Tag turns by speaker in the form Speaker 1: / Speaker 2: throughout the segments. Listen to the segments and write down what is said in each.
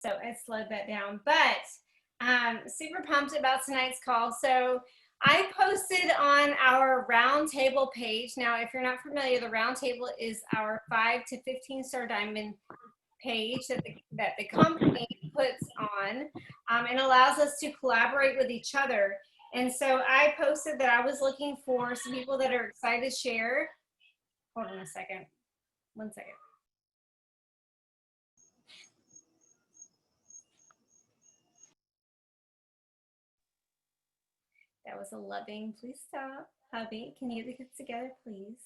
Speaker 1: So I slowed that down, but super pumped about tonight's call. So I posted on our roundtable page. Now, if you're not familiar, the roundtable is our 5 to 15 star diamond page that the company puts on, and allows us to collaborate with each other. And so I posted that I was looking for some people that are excited to share. Hold on a second. 1 second. That was a loving, please stop. Hubby, can you get the kids together, please?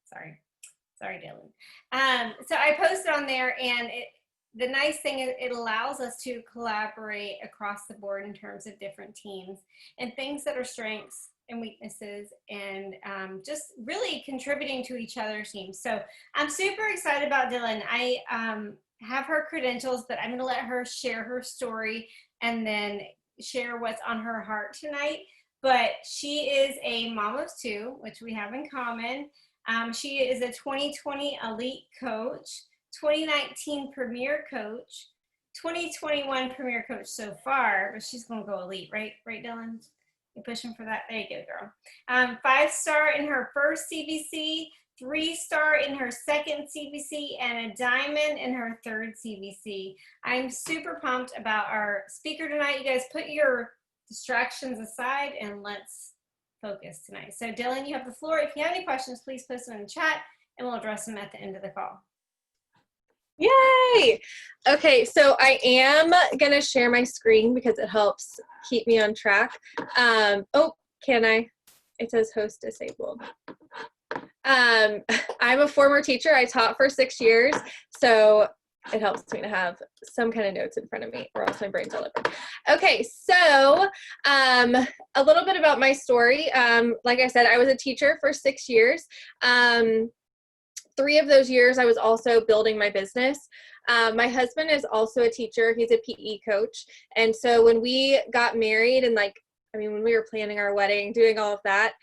Speaker 1: Sorry, Dylan. So I posted on there, and the nice thing is it allows us to collaborate across the board in terms of different teams and things that are strengths and weaknesses, and just really contributing to each other's teams. So I'm super excited about Dylan. I have her credentials, but I'm going to let her share her story and then share what's on her heart tonight. But she is a mom of two, which we have in common. She is a 2020 Elite Coach, 2019 Premier Coach, 2021 Premier Coach so far, but she's going to go Elite, right, Dylan? You're pushing for that? There you go, girl. 5-star in her first CBC, 3-star in her second CBC, and a diamond in her third CBC. I'm super pumped about our speaker tonight. You guys put your distractions aside and let's focus tonight. So Dylan, you have the floor. If you have any questions, please post them in the chat and we'll address them at the end of the call.
Speaker 2: Yay! Okay, so I am gonna share my screen because it helps keep me on track. Oh, can I? It says host disabled. I'm a former teacher. I taught for 6 years, so it helps me to have some kind of notes in front of me or else my brain's all over. Okay, so a little bit about my story. Like I said, I was a teacher for 6 years. 3 of those years I was also building my business. My husband is also a teacher. He's a PE coach. And so when we got married and when we were planning our wedding, doing all of that,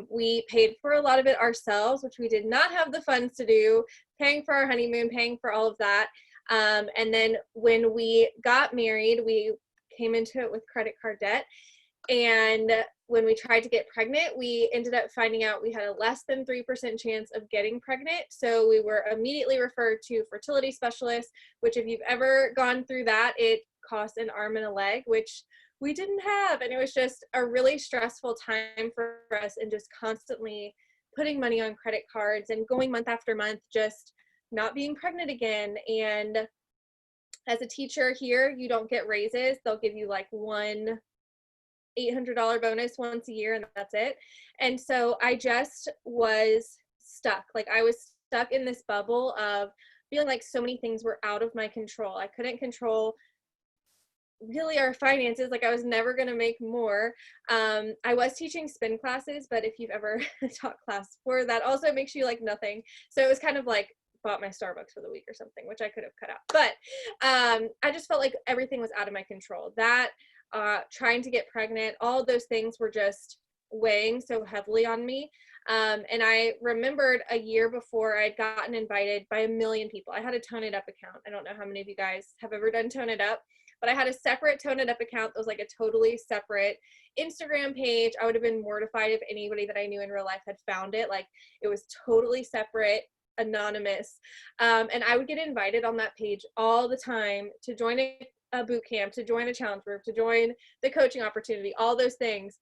Speaker 2: we paid for a lot of it ourselves, which we did not have the funds to do, paying for our honeymoon, paying for all of that. And then when we got married, we came into it with credit card debt. And when we tried to get pregnant, we ended up finding out we had a less than 3% chance of getting pregnant. So we were immediately referred to fertility specialists, which if you've ever gone through that, it costs an arm and a leg, which we didn't have. And it was just a really stressful time for us, and just constantly putting money on credit cards and going month after month, just not being pregnant again. And as a teacher here, you don't get raises. They'll give you like one $800 bonus once a year, and that's it. And so I just was stuck. I was stuck in this bubble of feeling like so many things were out of my control. I couldn't control really our finances. I was never going to make more. I was teaching spin classes, but if you've ever taught class before, that also makes you like nothing. So it was kind of like bought my Starbucks for the week or something, which I could have cut out. But I just felt like everything was out of my control. That trying to get pregnant, all of those things were just weighing so heavily on me. And I remembered a year before I'd gotten invited by 1 million people. I had a Tone It Up account. I don't know how many of you guys have ever done Tone It Up, but I had a separate Tone It Up account that was like a totally separate Instagram page. I would have been mortified if anybody that I knew in real life had found it. It was totally separate, anonymous. And I would get invited on that page all the time to join a boot camp, to join a challenge group, to join the coaching opportunity, all those things.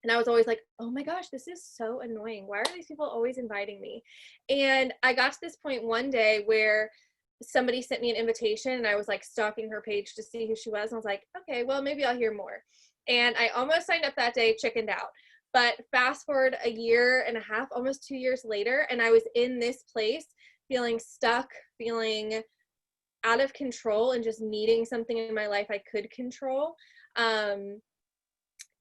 Speaker 2: And I was always like, oh my gosh, this is so annoying. Why are these people always inviting me? And I got to this point one day where somebody sent me an invitation, and I was stalking her page to see who she was. And I was like, okay, well, maybe I'll hear more. And I almost signed up that day, chickened out. But fast forward 1.5 years, almost 2 years later, and I was in this place feeling stuck, feeling out of control, and just needing something in my life I could control.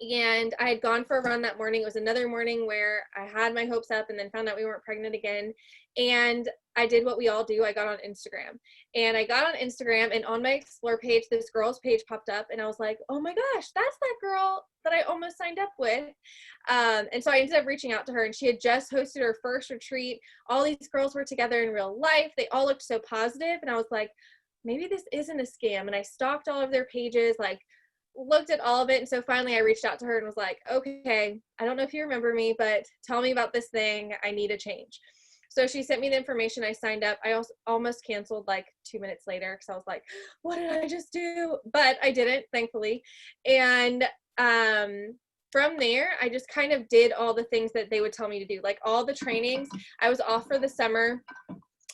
Speaker 2: And I had gone for a run that morning. It was another morning where I had my hopes up and then found out we weren't pregnant again. And I did what we all do. I got on Instagram. And I got on Instagram, and on my Explore page, this girl's page popped up, and I was like, oh my gosh, that's that girl that I almost signed up with. And so I ended up reaching out to her, and she had just hosted her first retreat. All these girls were together in real life. They all looked so positive. And I was like, maybe this isn't a scam. And I stalked all of their pages, like looked at all of it. And so finally I reached out to her and was like, okay, I don't know if you remember me, but tell me about this thing. I need a change. So she sent me the information. I signed up. I also almost canceled like 2 minutes later because I was like, what did I just do? But I didn't, thankfully. And from there, I just kind of did all the things that they would tell me to do, like all the trainings. I was off for the summer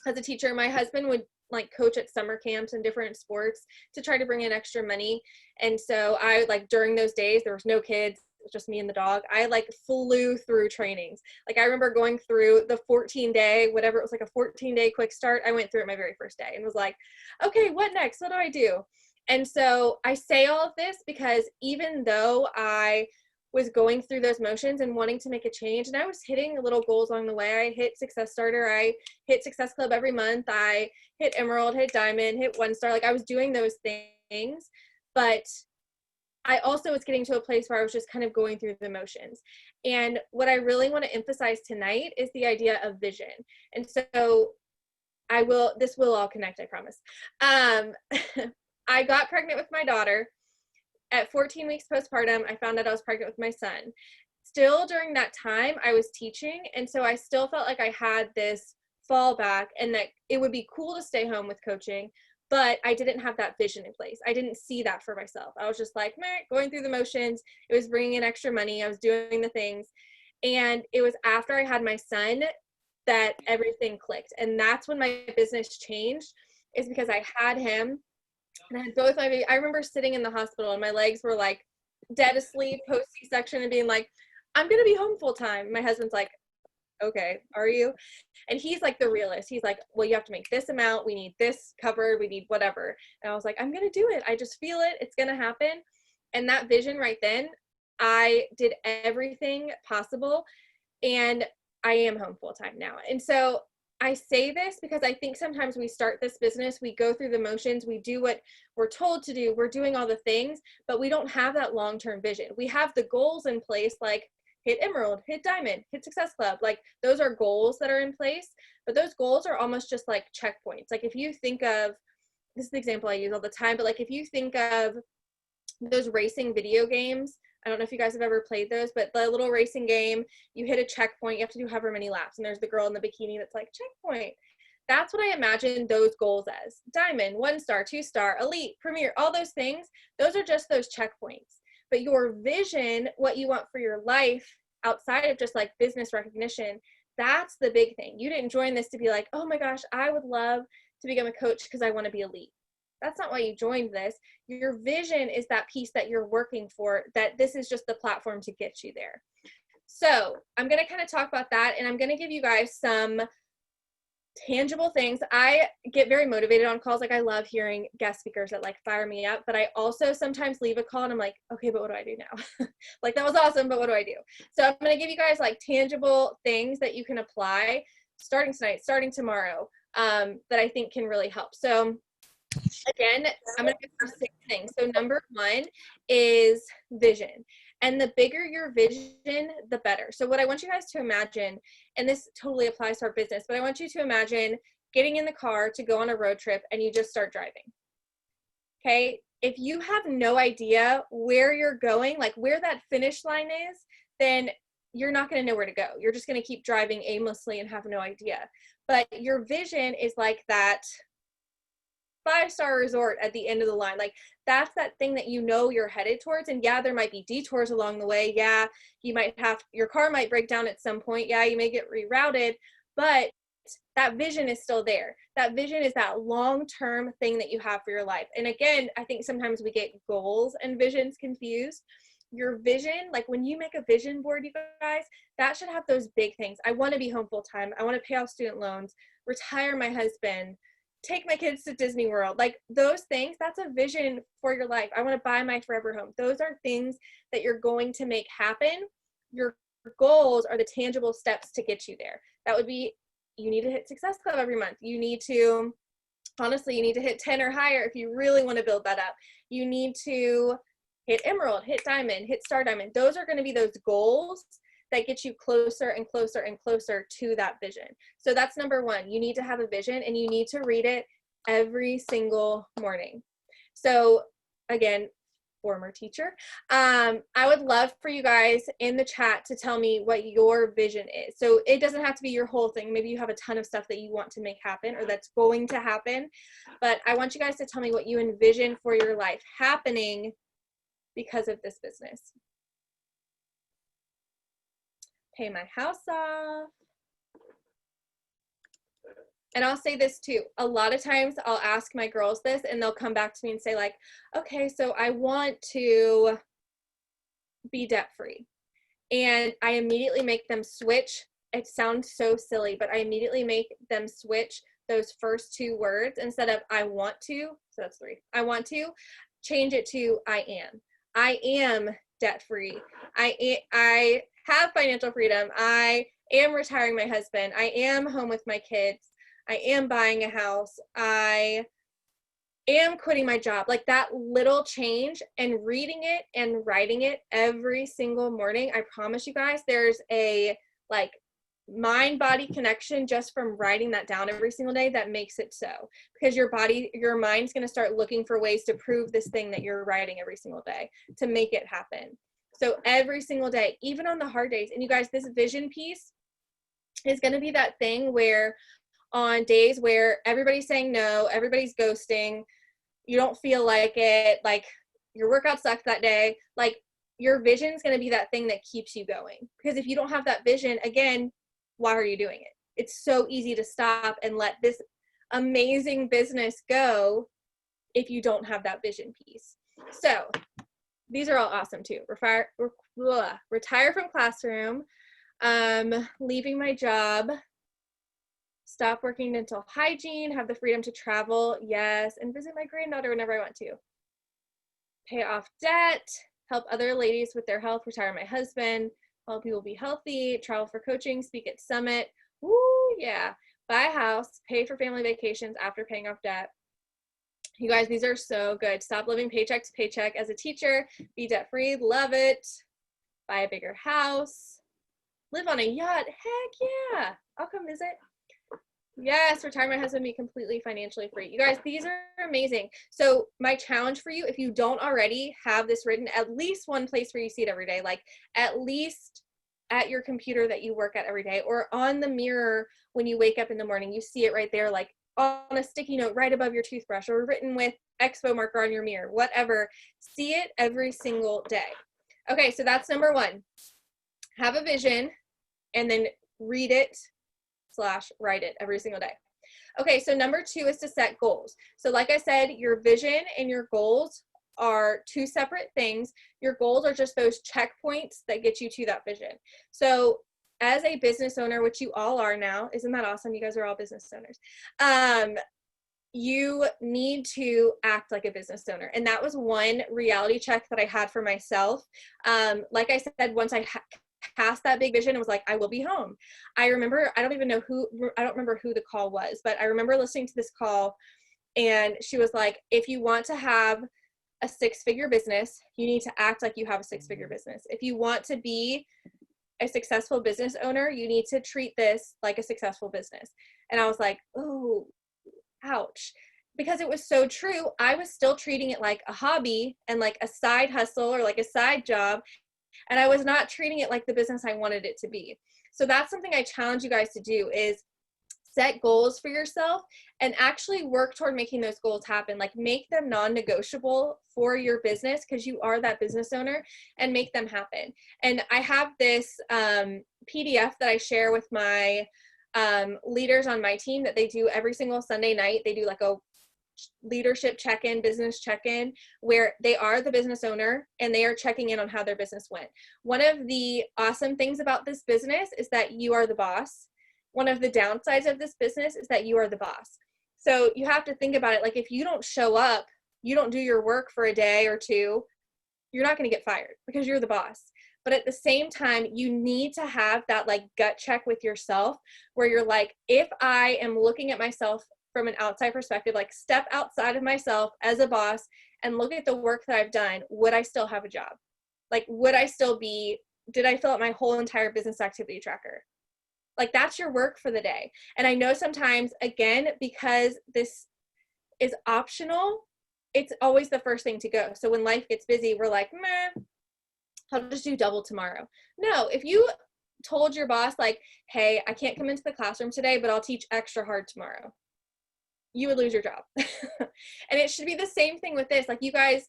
Speaker 2: as a teacher. My husband would like coach at summer camps and different sports to try to bring in extra money. And so I like during those days, there was no kids. It was just me and the dog. I like flew through trainings. Like I remember going through the 14-day, whatever it was, like a 14-day quick start. I went through it my very first day and was like, okay, what next? What do I do? And so I say all of this because even though I was going through those motions and wanting to make a change, and I was hitting little goals along the way. I hit Success Starter. I hit Success Club every month. I hit Emerald, hit Diamond, hit 1-star. Like I was doing those things, but I also was getting to a place where I was just kind of going through the motions. And what I really want to emphasize tonight is the idea of vision. And so this will all connect, I promise. I got pregnant with my daughter. At 14 weeks postpartum, I found out I was pregnant with my son. Still during that time, I was teaching. And so I still felt like I had this fallback and that it would be cool to stay home with coaching, but I didn't have that vision in place. I didn't see that for myself. I was just like, meh, going through the motions. It was bringing in extra money. I was doing the things. And it was after I had my son that everything clicked. And that's when my business changed, is because I had him and I had both my babies. I remember sitting in the hospital and my legs were like dead asleep post C-section and being like, I'm going to be home full time. My husband's like, okay, are you? And he's like the realist. He's like, well, you have to make this amount. We need this covered. We need whatever. And I was like, I'm going to do it. I just feel it. It's going to happen. And that vision right then, I did everything possible. And I am home full time now. And so I say this because I think sometimes we start this business, we go through the motions, we do what we're told to do, we're doing all the things, but we don't have that long-term vision. We have the goals in place, like hit Emerald, hit Diamond, hit Success Club. Like those are goals that are in place, but those goals are almost just like checkpoints. Like if you think of, this is the example I use all the time, but like if you think of those racing video games, I don't know if you guys have ever played those, but the little racing game, you hit a checkpoint, you have to do however many laps, and there's the girl in the bikini that's like, checkpoint. That's what I imagine those goals as. Diamond, 1-star, 2-star, elite, premier, all those things, those are just those checkpoints. But your vision, what you want for your life outside of just like business recognition, that's the big thing. You didn't join this to be like, oh my gosh, I would love to become a coach because I want to be elite. That's not why you joined this. Your vision is that piece that you're working for, that this is just the platform to get you there. So I'm going to kind of talk about that, and I'm going to give you guys some tangible things. I get very motivated on calls. Like I love hearing guest speakers that like fire me up, but I also sometimes leave a call and I'm like, okay, but what do I do now? Like that was awesome, but what do I do? So I'm going to give you guys like tangible things that you can apply starting tonight, starting tomorrow, that I think can really help. So again, I'm going to go through 6 things. So number 1 is vision. And the bigger your vision, the better. So what I want you guys to imagine, and this totally applies to our business, but I want you to imagine getting in the car to go on a road trip and you just start driving. Okay? If you have no idea where you're going, like where that finish line is, then you're not going to know where to go. You're just going to keep driving aimlessly and have no idea. But your vision is like that 5-star resort at the end of the line. Like that's that thing that you know you're headed towards. And yeah, there might be detours along the way. Yeah, your car might break down at some point. Yeah, you may get rerouted, but that vision is still there. That vision is that long-term thing that you have for your life. And again, I think sometimes we get goals and visions confused. Your vision, like when you make a vision board, you guys, that should have those big things. I want to be home full time. I want to pay off student loans, retire my husband, take my kids to Disney World. Like those things, that's a vision for your life. I want to buy my forever home. Those are things that you're going to make happen. Your goals are the tangible steps to get you there. That would be, you need to hit Success Club every month. You need to, honestly, you need to hit 10 or higher if you really want to build that up. You need to hit Emerald, hit Diamond, hit Star Diamond. Those are going to be those goals that get you closer and closer and closer to that vision. So that's number 1. You need to have a vision and you need to read it every single morning. So again, former teacher, I would love for you guys in the chat to tell me what your vision is. So it doesn't have to be your whole thing. Maybe you have a ton of stuff that you want to make happen or that's going to happen, but I want you guys to tell me what you envision for your life happening because of this business. Pay my house off. And I'll say this too. A lot of times I'll ask my girls this and they'll come back to me and say like, okay, so I want to be debt free. And I immediately make them switch. It sounds so silly, but I immediately make them switch those first two words. Instead of I want to, so that's 3. I want to, change it to I am. I am debt free. I have financial freedom. I am retiring my husband. I am home with my kids. I am buying a house. I am quitting my job. Like that little change, and reading it and writing it every single morning. I promise you guys, there's a like mind body connection just from writing that down every single day that makes it so, because your mind's going to start looking for ways to prove this thing that you're writing every single day to make it happen. So every single day, even on the hard days. And you guys, this vision piece is going to be that thing where on days where everybody's saying no, everybody's ghosting, you don't feel like it, like your workout sucked that day, like your vision is going to be that thing that keeps you going. Because if you don't have that vision, again, why are you doing it? It's so easy to stop and let this amazing business go if you don't have that vision piece. So these are all awesome too. Retire from classroom, leaving my job, stop working dental hygiene, have the freedom to travel, yes, and visit my granddaughter whenever I want to. Pay off debt, help other ladies with their health, retire my husband, help people be healthy, travel for coaching, speak at Summit, woo, yeah. Buy a house, pay for family vacations after paying off debt. You guys, these are so good. Stop living paycheck to paycheck as a teacher, be debt free, love it. Buy a bigger house, live on a yacht, heck yeah, I'll come visit. Yes, retire my husband, be completely financially free. You guys, these are amazing. So my challenge for you, if you don't already have this written, at least one place where you see it every day, like at least at your computer that you work at every day, or on the mirror when you wake up in the morning, you see it right there, like on a sticky note right above your toothbrush, or written with expo marker on your mirror, whatever. See it every single day. Okay, so that's number 1. Have a vision and then read it / write it every single day. Okay, so number 2 is to set goals. So like I said, your vision and your goals are 2 separate things. Your goals are just those checkpoints that get you to that vision. So as a business owner, which you all are now, isn't that awesome? You guys are all business owners. You need to act like a business owner. And that was one reality check that I had for myself. Like I said, once I past that big vision and was like, I will be home. I remember, I don't remember who the call was, but I remember listening to this call and she was like, if you want to have a 6-figure business, you need to act like you have a 6-figure business. If you want to be a successful business owner, you need to treat this like a successful business. And I was like, oh, ouch. Because it was so true. I was still treating it like a hobby and like a side hustle or like a side job. And I was not treating it like the business I wanted it to be. So that's something I challenge you guys to do, is set goals for yourself and actually work toward making those goals happen. Like make them non-negotiable for your business because you are that business owner, and make them happen. And I have this PDF that I share with my leaders on my team that they do every single Sunday night. They do like a leadership check-in, business check-in, where they are the business owner and they are checking in on how their business went. One of the awesome things about this business is that you are the boss. One of the downsides of this business is that you are the boss. So you have to think about it like, if you don't show up, you don't do your work for a day or 2, you're not going to get fired because you're the boss. But at the same time, you need to have that like gut check with yourself where you're like, if I am looking at myself from an outside perspective, like step outside of myself as a boss and look at the work that I've done, would I still have a job? Like, did I fill out my whole entire business activity tracker? Like that's your work for the day. And I know sometimes, again, because this is optional, it's always the first thing to go. So when life gets busy, we're like, meh, I'll just do double tomorrow. No, if you told your boss, like, hey, I can't come into the classroom today, but I'll teach extra hard tomorrow, you would lose your job. And it should be the same thing with this. Like, you guys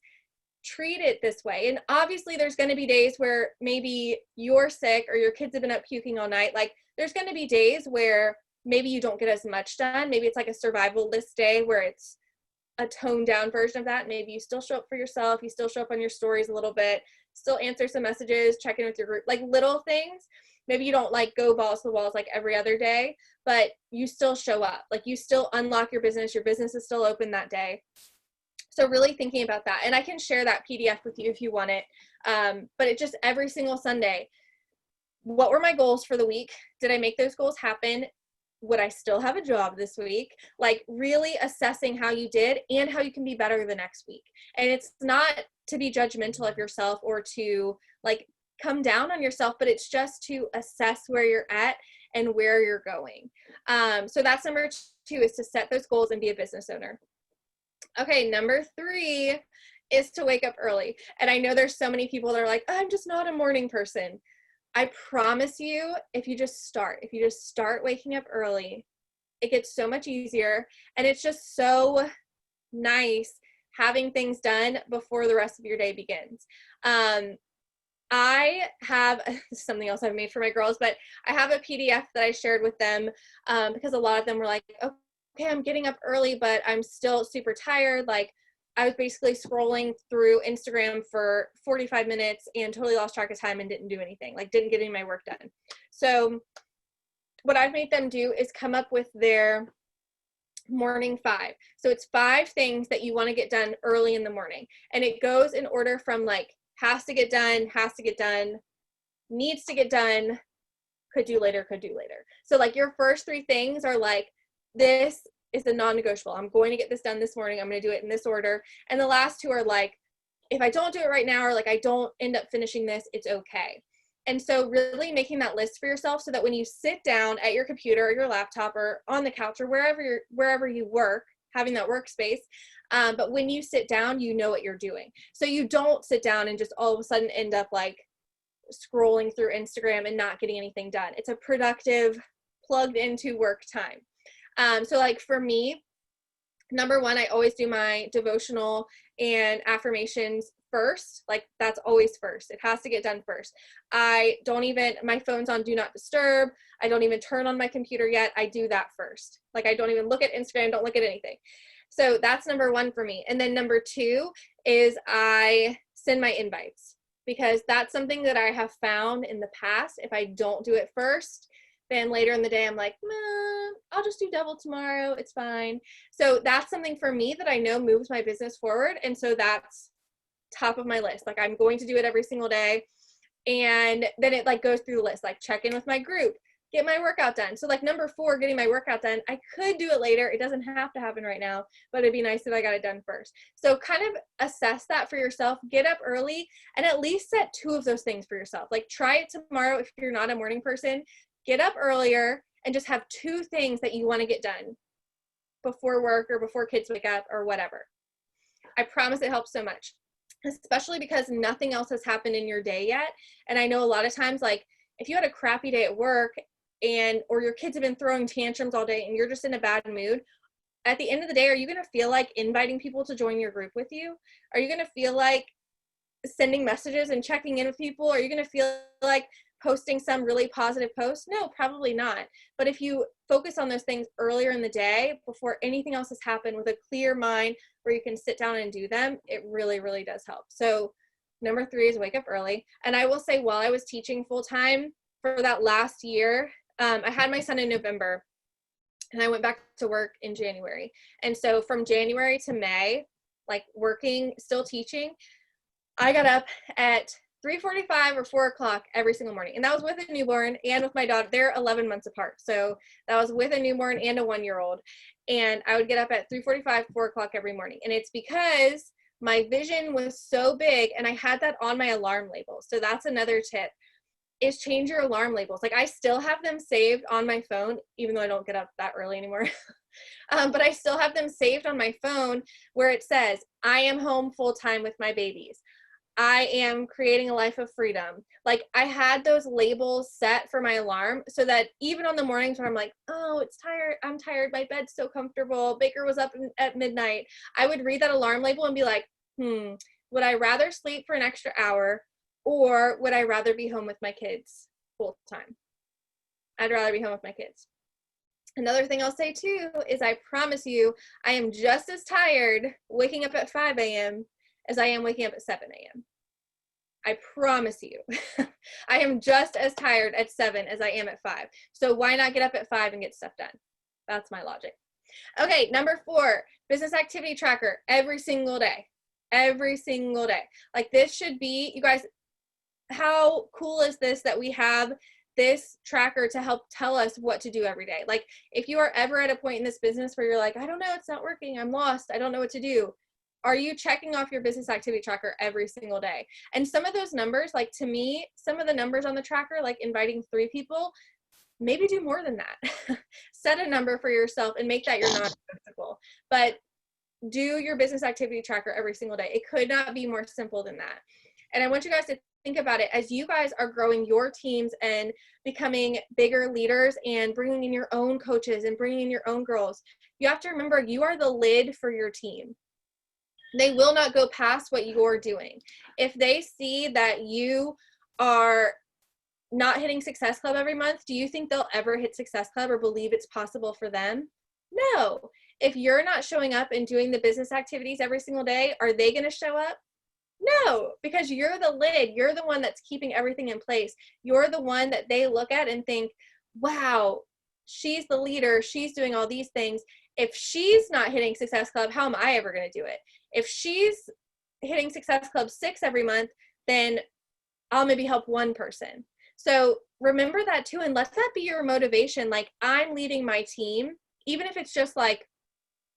Speaker 2: treat it this way. And obviously there's going to be days where maybe you're sick or your kids have been up puking all night. Like, there's going to be days where maybe you don't get as much done. Maybe it's like a survival list day where it's a toned down version of that. Maybe you still show up for yourself. You still show up on your stories a little bit, still answer some messages, check in with your group, like little things. Maybe you don't like go balls to the walls like every other day, but you still show up. Like, you still unlock your business. Your business is still open that day. So really thinking about that. And I can share that PDF with you if you want it. But it just every single Sunday, what were my goals for the week? Did I make those goals happen? Would I still have a job this week? Like, really assessing how you did and how you can be better the next week. And it's not to be judgmental of yourself or to like come down on yourself, but it's just to assess where you're at and where you're going. So that's number 2, is to set those goals and be a business owner. Okay, number 3 is to wake up early. And I know there's so many people that are like, I'm just not a morning person. I promise you, if you just start waking up early, it gets so much easier. And it's just so nice having things done before the rest of your day begins. I have something else I've made for my girls, but I have a PDF that I shared with them because a lot of them were like, okay, I'm getting up early, but I'm still super tired. Like, I was basically scrolling through Instagram for 45 minutes and totally lost track of time and didn't do anything, like didn't get any of my work done. So what I've made them do is come up with their morning 5. So it's 5 things that you want to get done early in the morning. And it goes in order from like has to get done, needs to get done, could do later. So like your first 3 things are like, this is a non-negotiable. I'm going to get this done this morning. I'm going to do it in this order. And the last 2 are like, if I don't do it right now, or like I don't end up finishing this, it's okay. And so really making that list for yourself so that when you sit down at your computer or your laptop or on the couch or wherever you work, having that workspace, but when you sit down, you know what you're doing. So you don't sit down and just all of a sudden end up like scrolling through Instagram and not getting anything done. It's a productive, plugged into work time. So like for me, number 1, I always do my devotional and affirmations first. Like, that's always first. It has to get done first. My phone's on do not disturb. I don't even turn on my computer yet. I do that first. Like, I don't even look at Instagram, don't look at anything. So that's number 1 for me. And then number 2 is I send my invites, because that's something that I have found in the past. If I don't do it first, then later in the day, I'm like, I'll just do double tomorrow. It's fine. So that's something for me that I know moves my business forward. And so that's top of my list. Like, I'm going to do it every single day. And then it like goes through the list, like check in with my group, get my workout done. So like number 4, getting my workout done, I could do it later. It doesn't have to happen right now, but it'd be nice if I got it done first. So kind of assess that for yourself, get up early, and at least set 2 of those things for yourself. Like, try it tomorrow if you're not a morning person. Get up earlier and just have 2 things that you want to get done before work or before kids wake up or whatever. I promise it helps so much, especially because nothing else has happened in your day yet. And I know a lot of times, like, if you had a crappy day at work or your kids have been throwing tantrums all day and you're just in a bad mood, at the end of the day, are you going to feel like inviting people to join your group with you? Are you going to feel like sending messages and checking in with people? Are you going to feel like posting some really positive post? No, probably not. But if you focus on those things earlier in the day before anything else has happened with a clear mind where you can sit down and do them, it really, really does help. So number 3 is wake up early. And I will say, while I was teaching full time for that last year, I had my son in November and I went back to work in January. And so from January to May, like working, still teaching, I got up at 3:45 or 4 o'clock every single morning. And that was with a newborn and with my daughter. They're 11 months apart. So that was with a newborn and a 1-year-old. And I would get up at 3:45, 4 o'clock every morning. And it's because my vision was so big and I had that on my alarm label. So that's another tip, is change your alarm labels. Like, I still have them saved on my phone, even though I don't get up that early anymore. But I still have them saved on my phone where it says, I am home full time with my babies. I am creating a life of freedom. Like I had those labels set for my alarm so that even on the mornings when I'm like, oh, it's tired, I'm tired, my bed's so comfortable, Baker was up at midnight, I would read that alarm label and be like, would I rather sleep for an extra hour or would I rather be home with my kids full time? I'd rather be home with my kids. Another thing I'll say too is I promise you, I am just as tired waking up at 5 a.m. as I am waking up at 7 a.m. I promise you. I am just as tired at 7 as I am at 5. So why not get up at 5 and get stuff done? That's my logic. Okay, number 4, business activity tracker every single day. Every single day. Like this should be, you guys, how cool is this that we have this tracker to help tell us what to do every day? Like if you are ever at a point in this business where you're like, I don't know, it's not working, I'm lost, I don't know what to do. Are you checking off your business activity tracker every single day? And some of those numbers, like to me, some of the numbers on the tracker, like inviting 3 people, maybe do more than that. Set a number for yourself and make that your non-negotiable. But do your business activity tracker every single day. It could not be more simple than that. And I want you guys to think about it as you guys are growing your teams and becoming bigger leaders and bringing in your own coaches and bringing in your own girls. You have to remember you are the lid for your team. They will not go past what you're doing. If they see that you are not hitting Success Club every month, do you think they'll ever hit Success Club or believe it's possible for them? No. If you're not showing up and doing the business activities every single day, are they going to show up? No, because you're the lid. You're the one that's keeping everything in place. You're the one that they look at and think, wow, she's the leader. She's doing all these things. If she's not hitting Success Club, how am I ever going to do it? If she's hitting Success Club 6 every month, then I'll maybe help one person. So remember that too, and let that be your motivation. Like I'm leading my team, even if it's just like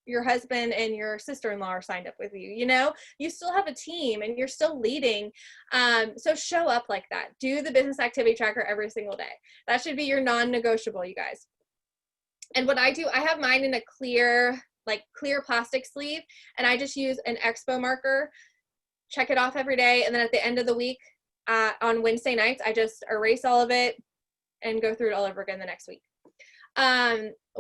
Speaker 2: your husband and your sister-in-law are signed up with you, you know, you still have a team and you're still leading. So show up like that. Do the business activity tracker every single day. That should be your non-negotiable, you guys. And what I do, I have mine in a clear plastic sleeve, and I just use an expo marker, check it off every day. And then at the end of the week, on Wednesday nights, I just erase all of it and go through it all over again the next week.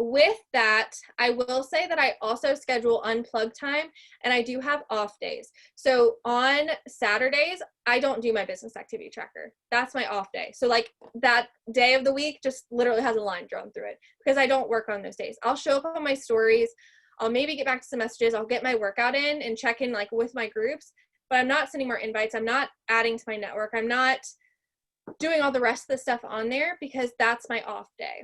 Speaker 2: With that, I will say that I also schedule Unplug Time, and I do have off days. So on Saturdays, I don't do my business activity tracker. That's my off day. So like that day of the week just literally has a line drawn through it because I don't work on those days. I'll show up on my stories. I'll maybe get back to some messages. I'll get my workout in and check in like with my groups, but I'm not sending more invites. I'm not adding to my network. I'm not doing all the rest of the stuff on there because that's my off day.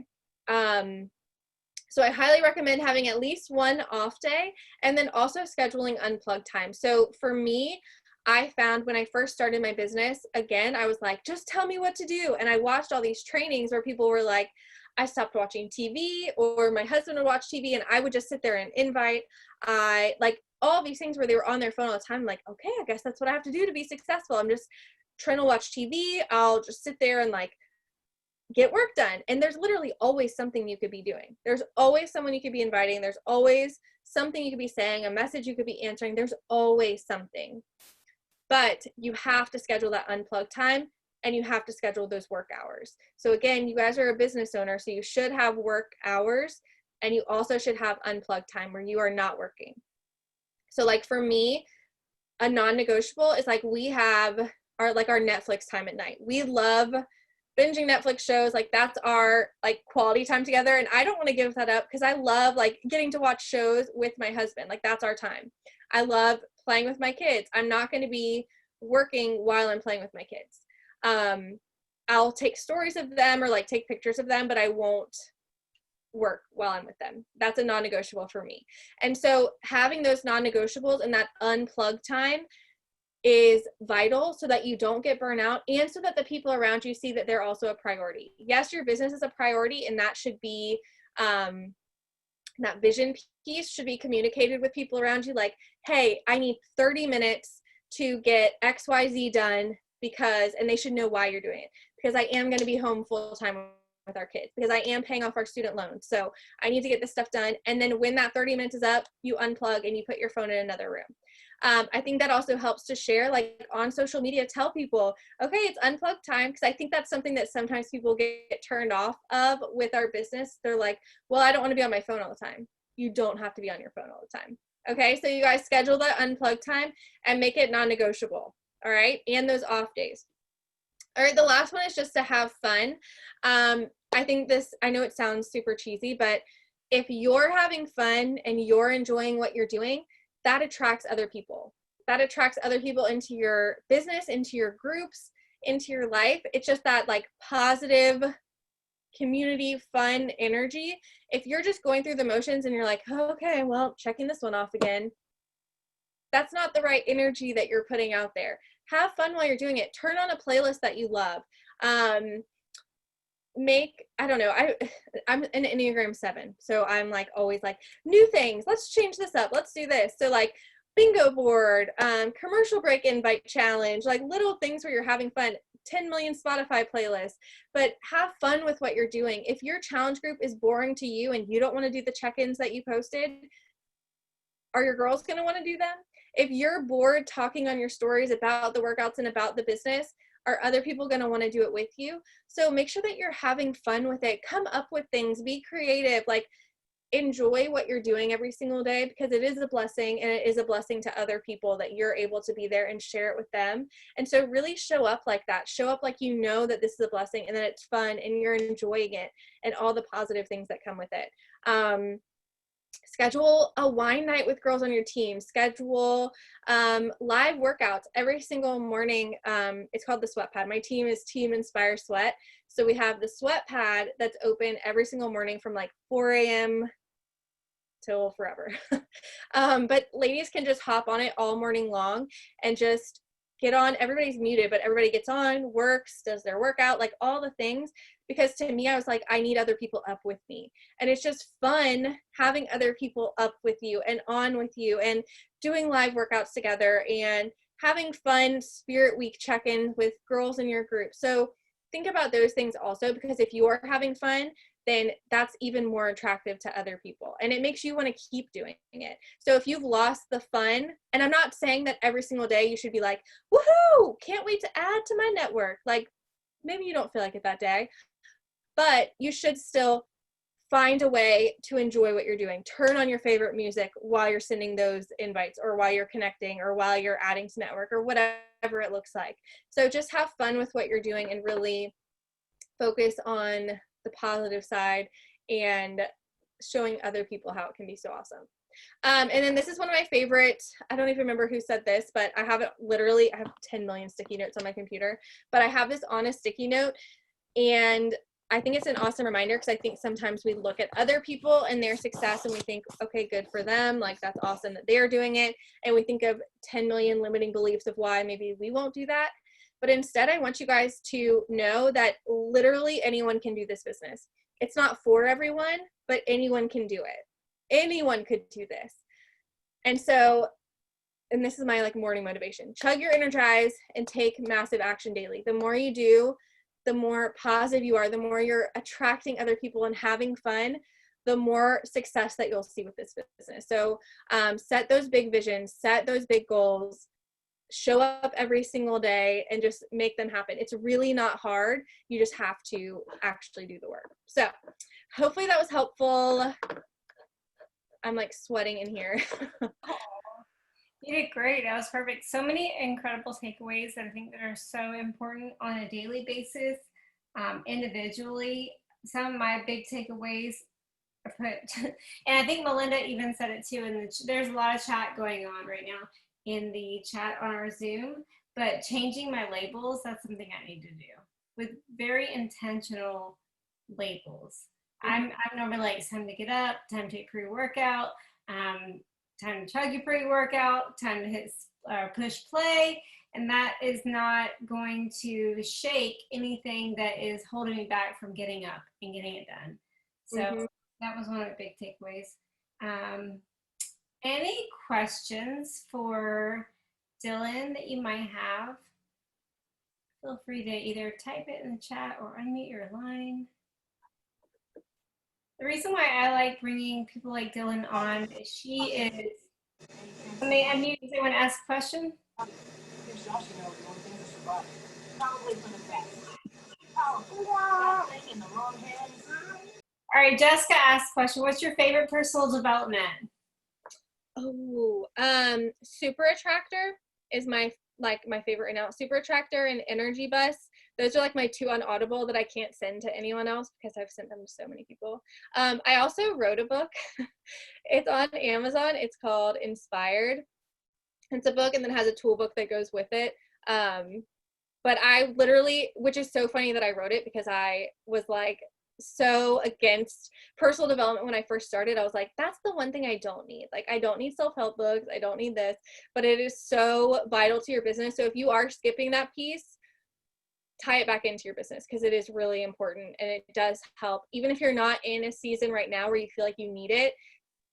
Speaker 2: So I highly recommend having at least one off day and then also scheduling unplugged time. So for me, I found when I first started my business, again, I was like, just tell me what to do. And I watched all these trainings where people were like, I stopped watching TV, or my husband would watch TV and I would just sit there and invite. I like all these things where they were on their phone all the time. I'm like, okay, I guess that's what I have to do to be successful. I'm just trying to watch TV. I'll just sit there and like get work done. And there's literally always something you could be doing. There's always someone you could be inviting. There's always something you could be saying, a message you could be answering. There's always something. But you have to schedule that unplugged time and you have to schedule those work hours. So again, you guys are a business owner, so you should have work hours and you also should have unplugged time where you are not working. So like for me, a non-negotiable is like we have our Netflix time at night. We love binging Netflix shows. Like that's our like quality time together. And I don't want to give that up because I love like getting to watch shows with my husband. Like that's our time. I love playing with my kids. I'm not going to be working while I'm playing with my kids. I'll take stories of them or like take pictures of them, but I won't work while I'm with them. That's a non-negotiable for me. And so having those non-negotiables and that unplugged time is vital so that you don't get burnout and so that the people around you see that they're also a priority. Yes, your business is a priority and that should be, that vision piece should be communicated with people around you. Like, hey, I need 30 minutes to get XYZ done because, and they should know why you're doing it, because I am going to be home full time with our kids because I am paying off our student loans. So I need to get this stuff done. And then when that 30 minutes is up, you unplug and you put your phone in another room. I think that also helps to share, like on social media, tell people, okay, it's unplug time. Because I think that's something that sometimes people get turned off of with our business. They're like, well, I don't want to be on my phone all the time. You don't have to be on your phone all the time. Okay, so you guys schedule the unplug time and make it non-negotiable. All right, and those off days. All right, the last one is just to have fun. I think this, I know it sounds super cheesy, but if you're having fun and you're enjoying what you're doing, that attracts other people. That attracts other people into your business, into your groups, into your life. It's just that like positive community, fun energy. If you're just going through the motions and you're like, oh, okay, well, checking this one off again, that's not the right energy that you're putting out there. Have fun while you're doing it. Turn on a playlist that you love. I don't know, I'm an Enneagram 7, so I'm like always like new things. Let's change this up. Let's do this. So like bingo board, commercial break invite challenge, like little things where you're having fun. 10 million Spotify playlists, but have fun with what you're doing. If your challenge group is boring to you and you don't want to do the check-ins that you posted, are your girls going to want to do them? If you're bored talking on your stories about the workouts and about the business, are other people going to want to do it with you? So make sure that you're having fun with it. Come up with things, be creative, like enjoy what you're doing every single day, because it is a blessing, and it is a blessing to other people that you're able to be there and share it with them. And so really show up like that. Show up like you know that this is a blessing and that it's fun and you're enjoying it and all the positive things that come with it. Schedule a wine night with girls on your team. Schedule live workouts every single morning. It's called the Sweat Pad. My team is Team Inspire Sweat. So we have the Sweat Pad that's open every single morning from like 4 a.m. till forever. But ladies can just hop on it all morning long and just get on. Everybody's muted, but everybody gets on, works, does their workout, like all the things. Because to me, I was like, I need other people up with me. And it's just fun having other people up with you and on with you and doing live workouts together and having fun Spirit Week check-in with girls in your group. So think about those things also, because if you are having fun, then that's even more attractive to other people. And it makes you want to keep doing it. So if you've lost the fun, and I'm not saying that every single day you should be like, woohoo, can't wait to add to my network. Like maybe you don't feel like it that day, but you should still find a way to enjoy what you're doing. Turn on your favorite music while you're sending those invites, or while you're connecting, or while you're adding to network, or whatever it looks like. So just have fun with what you're doing and really focus on the positive side and showing other people how it can be so awesome. And then this is one of my favorite, I don't even remember who said this, but I have it literally, I have 10 million sticky notes on my computer, but I have this on a sticky note, and I think it's an awesome reminder, because I think sometimes we look at other people and their success and we think, okay, good for them. Like that's awesome that they're doing it. And we think of 10 million limiting beliefs of why maybe we won't do that. But instead, I want you guys to know that literally anyone can do this business. It's not for everyone, but anyone can do it. Anyone could do this. And so, and this is my like morning motivation, chug your energize and take massive action daily. The more you do, the more positive you are, the more you're attracting other people and having fun, the more success that you'll see with this business. So set those big visions, set those big goals, show up every single day and just make them happen. It's really not hard. You just have to actually do the work. So hopefully that was helpful. I'm like sweating in here.
Speaker 1: You did great. That was perfect. So many incredible takeaways that I think that are so important on a daily basis, individually. Some of my big takeaways are put, and I think Melinda even said it too. And there's a lot of chat going on right now in the chat on our Zoom, but changing my labels, that's something I need to do with very intentional labels. I'm normally like, it's time to get up, time to take pre-workout, time to chug your pre-workout, time to hit push play, and that is not going to shake anything that is holding me back from getting up and getting it done. So that was one of the big takeaways. Any questions for Dylan that you might have? Feel free to either type it in the chat or unmute your line. The reason why I like bringing people like Dylan on is she is, when they unmute, does anyone ask a question? All right, Jessica asked a question. What's your favorite personal development?
Speaker 2: Oh, Super Attractor is my favorite right now. Super Attractor and Energy Bus. Those are like my two on Audible that I can't send to anyone else because I've sent them to so many people. I also wrote a book. It's on Amazon. It's called Inspired. It's a book and then has a tool book that goes with it. But I literally, which is so funny that I wrote it because I was like so against personal development when I first started. I was like, that's the one thing I don't need. Like, I don't need self-help books. I don't need this, but it is so vital to your business. So if you are skipping that piece, tie it back into your business because it is really important and it does help. Even if you're not in a season right now where you feel like you need it,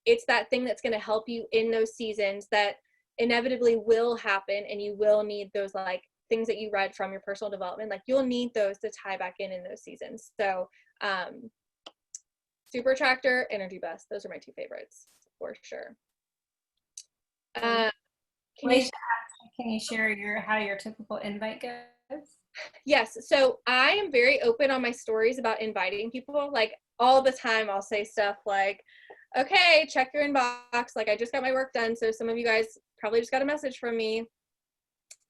Speaker 2: it's that thing that's going to help you in those seasons that inevitably will happen, and you will need those like things that you read from your personal development. Like, you'll need those to tie back in those seasons. So Super Tractor, Energy Bus, those are my two favorites for sure. Can you?
Speaker 1: Can you share how your typical invite goes?
Speaker 2: Yes. So I am very open on my stories about inviting people. Like, all the time I'll say stuff like, okay, check your inbox. Like, I just got my work done. So some of you guys probably just got a message from me.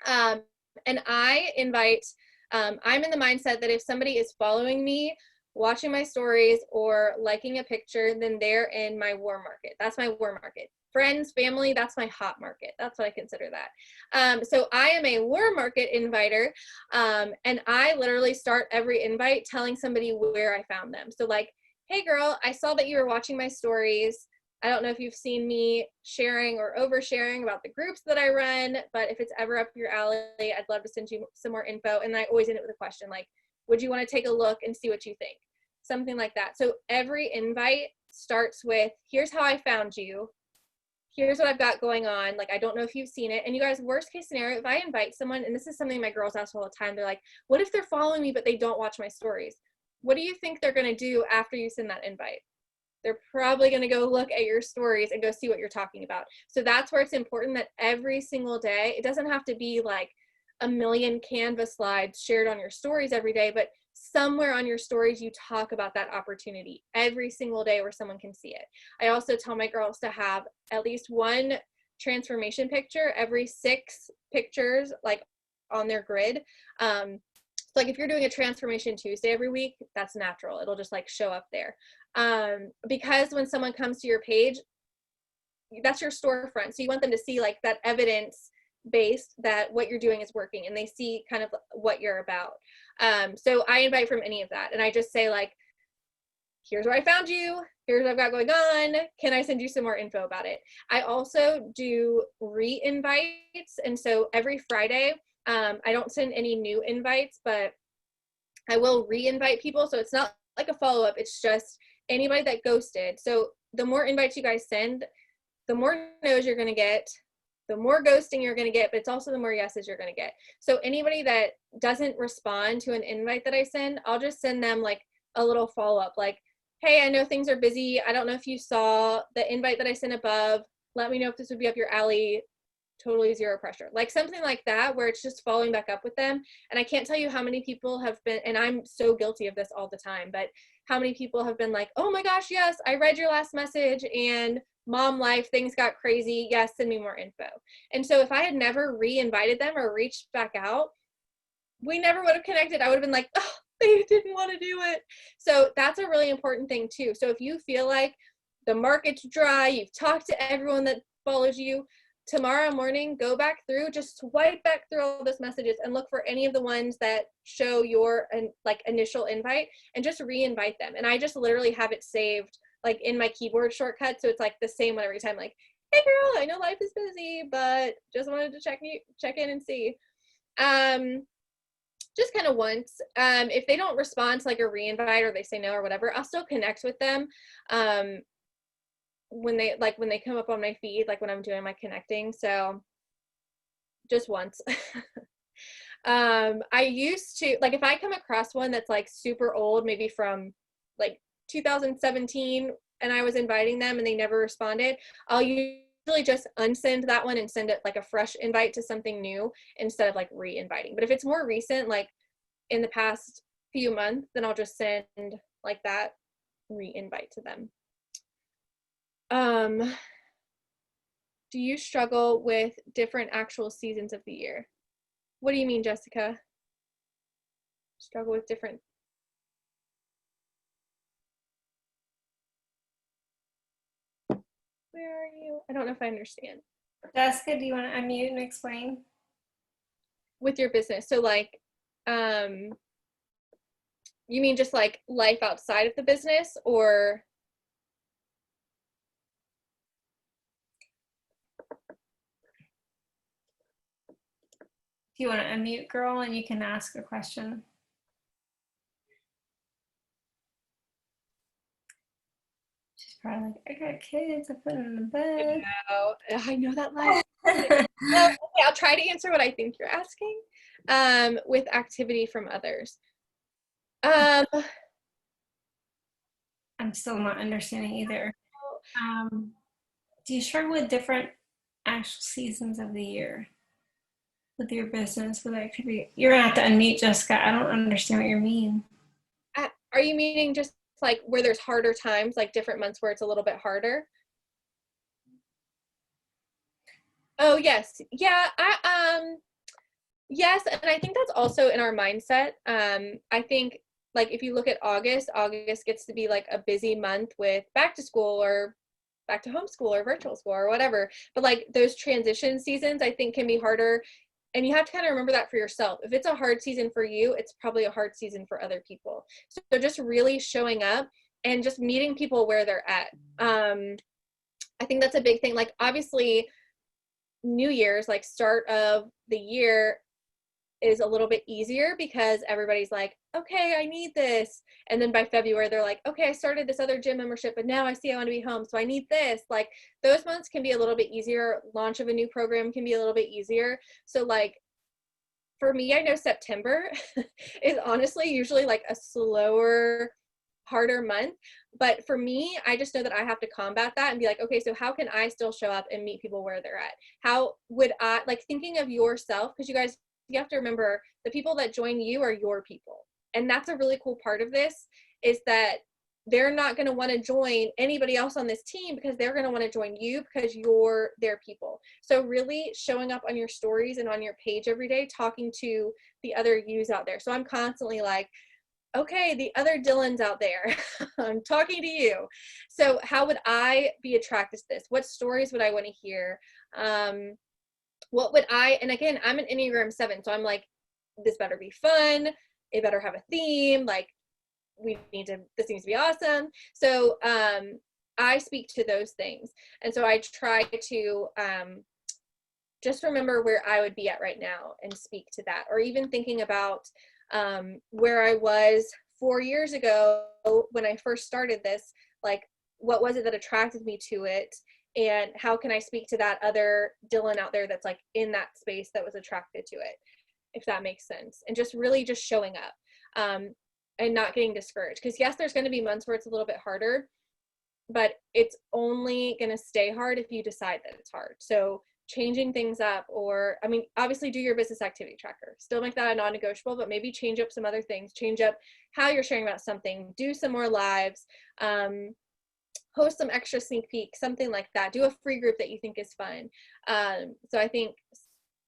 Speaker 2: And I invite, I'm in the mindset that if somebody is following me, watching my stories, or liking a picture, then they're in my warm market. That's my warm market. Friends, family, that's my hot market. That's what I consider that. So I am a warm market inviter, and I literally start every invite telling somebody where I found them. So like, hey girl, I saw that you were watching my stories. I don't know if you've seen me sharing or oversharing about the groups that I run, but if it's ever up your alley, I'd love to send you some more info. And I always end it with a question like, would you want to take a look and see what you think? Something like that. So every invite starts with, here's how I found you. Here's what I've got going on. Like, I don't know if you've seen it. And you guys, worst case scenario, if I invite someone, and this is something my girls ask all the time, they're like, what if they're following me, but they don't watch my stories? What do you think they're going to do after you send that invite? They're probably going to go look at your stories and go see what you're talking about. So that's where it's important that every single day, it doesn't have to be like a million Canva slides shared on your stories every day, but somewhere on your stories, you talk about that opportunity every single day where someone can see it. I also tell my girls to have at least one transformation picture every 6 pictures, like on their grid. So like if you're doing a transformation Tuesday every week, that's natural. It'll just like show up there. Because when someone comes to your page, that's your storefront. So you want them to see like that evidence based that what you're doing is working, and they see kind of what you're about. So I invite from any of that. And I just say like, here's where I found you. Here's what I've got going on. Can I send you some more info about it? I also do re-invites. And so every Friday, I don't send any new invites, but I will re-invite people. So it's not like a follow-up. It's just anybody that ghosted. So the more invites you guys send, the more no's you're going to get, the more ghosting you're going to get, but it's also the more yeses you're going to get. So anybody that doesn't respond to an invite that I send, I'll just send them like a little follow-up, like, hey, I know things are busy. I don't know if you saw the invite that I sent above. Let me know if this would be up your alley. Totally zero pressure. Like something like that, where it's just following back up with them. And I can't tell you how many people have been, and I'm so guilty of this all the time, but how many people have been like, oh my gosh, yes, I read your last message and mom life, things got crazy. Yes, send me more info. And so if I had never re-invited them or reached back out, we never would have connected. I would have been like, oh, they didn't want to do it. So that's a really important thing too. So if you feel like the market's dry, you've talked to everyone that follows you, tomorrow morning, go back through, just swipe back through all those messages and look for any of the ones that show your like initial invite and just re-invite them. And I just literally have it saved like in my keyboard shortcut. So it's like the same one every time, like, hey girl, I know life is busy, but just wanted to check in and see. Just kind of once. If they don't respond to like a re-invite or they say no or whatever, I'll still connect with them. When they come up on my feed, like when I'm doing my connecting. So just once. I used to, like, if I come across one that's like super old, maybe from like 2017 and I was inviting them and they never responded, I'll usually just unsend that one and send it like a fresh invite to something new instead of like re-inviting. But if it's more recent, like in the past few months, then I'll just send like that re-invite to them. Do you struggle with different actual seasons of the year? What do you mean, Jessica? Struggle with different. Where are you? I don't know if I understand.
Speaker 1: Jessica, do you want to unmute and explain?
Speaker 2: With your business. So like, you mean just like life outside of the business, or?
Speaker 1: Do you want to unmute, girl, and you can ask a question? She's probably like, I got kids, I put them in the bed.
Speaker 2: I know that life. Okay, I'll try to answer what I think you're asking. With activity from others.
Speaker 1: I'm still not understanding either. Do you struggle with different actual seasons of the year with your business, with activity? You're gonna have to unmute, Jessica. I don't understand what you mean.
Speaker 2: Are you meaning just like where there's harder times, like different months where it's a little bit harder? Oh yes, yeah. Yes, and I think that's also in our mindset. I think like if you look at August gets to be like a busy month with back to school or back to homeschool or virtual school or whatever. But like those transition seasons, I think can be harder. And you have to kind of remember that for yourself. If it's a hard season for you, it's probably a hard season for other people. So just really showing up and just meeting people where they're at. I think that's a big thing. Like obviously New Year's, like start of the year, is a little bit easier because everybody's like, okay, I need this. And then by February, they're like, okay, I started this other gym membership, but now I see I want to be home, so I need this. Like those months can be a little bit easier. Launch of a new program can be a little bit easier. So like for me, I know September is honestly usually like a slower, harder month. But for me, I just know that I have to combat that and be like, okay, so how can I still show up and meet people where they're at? How would I, like thinking of yourself, because you have to remember the people that join you are your people. And that's a really cool part of this, is that they're not going to want to join anybody else on this team because they're going to want to join you because you're their people. So really showing up on your stories and on your page every day, talking to the other yous out there. So I'm constantly like, okay, the other Dylans out there, I'm talking to you. So how would I be attracted to this? What stories would I want to hear? What would I, and again, I'm an Enneagram 7, so I'm like, this better be fun. It better have a theme. Like this needs to be awesome. So I speak to those things. And so I try to just remember where I would be at right now and speak to that. Or even thinking about where I was 4 years ago when I first started this, like what was it that attracted me to it? And how can I speak to that other Dylan out there that's like in that space that was attracted to it, if that makes sense. And just really just showing up and not getting discouraged. Because yes, there's going to be months where it's a little bit harder, but it's only going to stay hard if you decide that it's hard. So changing things up, or I mean, obviously do your business activity tracker. Still make that a non-negotiable, but maybe change up some other things. Change up how you're sharing about something. Do some more lives. Post some extra sneak peeks, something like that. Do a free group that you think is fun. So I think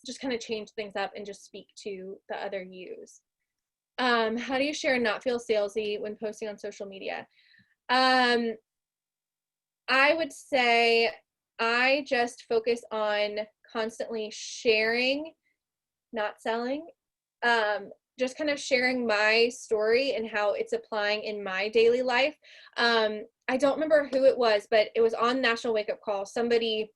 Speaker 2: just kind of change things up and just speak to the other yous. How do you share and not feel salesy when posting on social media? I would say I just focus on constantly sharing, not selling. Just kind of sharing my story and how it's applying in my daily life. I don't remember who it was, but it was on National Wake Up Call. Somebody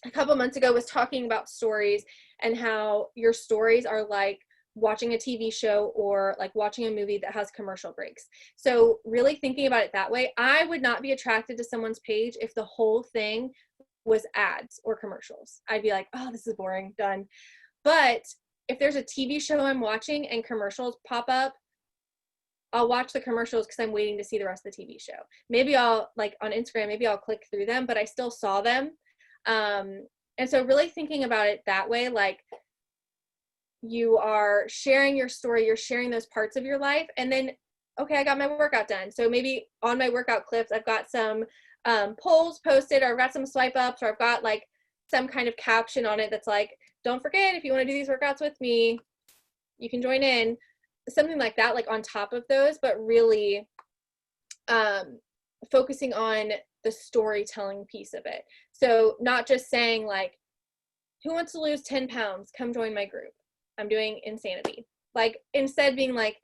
Speaker 2: a couple months ago was talking about stories and how your stories are like watching a TV show or like watching a movie that has commercial breaks. So really thinking about it that way, I would not be attracted to someone's page if the whole thing was ads or commercials. I'd be like, oh, this is boring, done. But if there's a TV show I'm watching and commercials pop up, I'll watch the commercials because I'm waiting to see the rest of the TV show. Maybe I'll, like on Instagram, maybe I'll click through them, but I still saw them. And so really thinking about it that way, like you are sharing your story, you're sharing those parts of your life, and then, okay, I got my workout done. So maybe on my workout clips, I've got some polls posted, or I've got some swipe ups, or I've got like some kind of caption on it that's like, don't forget, if you want to do these workouts with me, you can join in. Something like that, like on top of those, but really focusing on the storytelling piece of it. So not just saying like, who wants to lose 10 pounds? Come join my group. I'm doing insanity. Like instead being like,